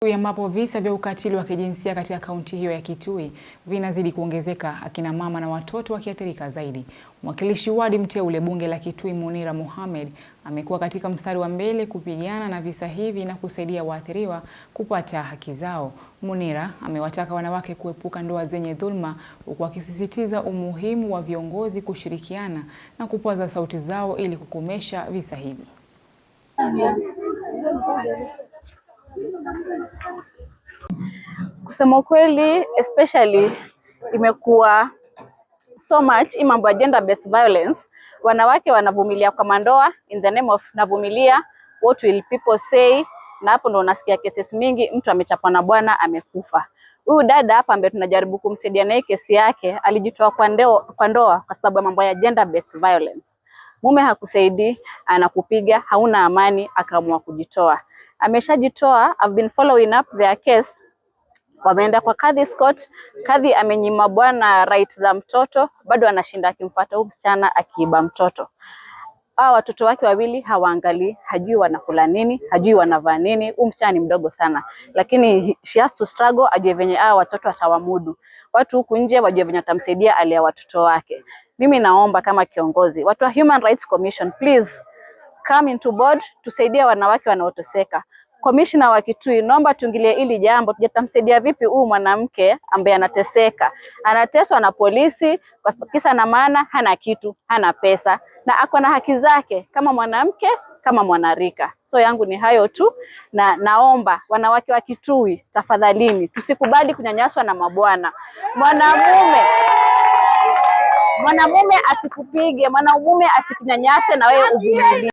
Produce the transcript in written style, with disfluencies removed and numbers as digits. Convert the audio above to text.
Ambapo visa vya ukatili wa kijinsia katika kaunti hiyo ya Kitui vinazidi kuongezeka, akina mama na watoto wakiathirika zaidi. Mwakilishi wadi mteule bunge la Kitui Munira Mohamed amekuwa katika mstari wa mbele kupigana na visa hivi na kusaidia waathiriwa kupata haki zao. Munira amewataka wanawake kuepuka ndoa zenye dhulma, huku akisisitiza umuhimu wa viongozi kushirikiana na kupaza sauti zao ili kukomesha visa hivi. Kusema kweli, especially imekuwa so much mambo ya gender based violence. Wanawake wanavumilia kwa mandoa in the name of navumilia, what will people say, na hapo ndo unasikia cases mingi, mtu amechapwa na bwana amekufa. Huyu dada hapa ambaye tunajaribu kumsaidia na kesi yake alijitoa kwa ndoa kwa sababu ya mambo ya gender based violence. Mume hakusaidii, anakupiga, hauna amani, akaamua kujitoa. Ameshajitoa, I've been following up their case. Wameenda kwa kadhi Scott, kadhi amenyima bwana right za mtoto, bado anashinda akimfuata huyu msichana akiiba mtoto. Watoto wake wawili hawaangalii, hajui wanakula nini, hajui wanavaa nini. Huyu msichana ni mdogo sana, lakini she has to struggle ajue venye watoto atawamudu. Watu huku nje wajue venye atamsaidia alea watoto wake. Mimi naomba kama kiongozi, watu wa Human Rights Commission, please come into board, tusaidie wanawake wanaoteseka. Commissioner wa Kitui, naomba tuingilie hili jambo, tutamsaidia vipi huyu mwanamke ambaye anateseka. Anateswa na polisi kwa kisa na maana hana kitu, hana pesa, na ako na haki zake kama mwanamke, kama mwanarika. So yangu ni hayo tu, na naomba wanawake wa Kitui, tafadhalini tusikubali kunyanyaswa na mabwana. Mwanamume asikupige, mwanamume asikunyanyase na wewe uvumilie.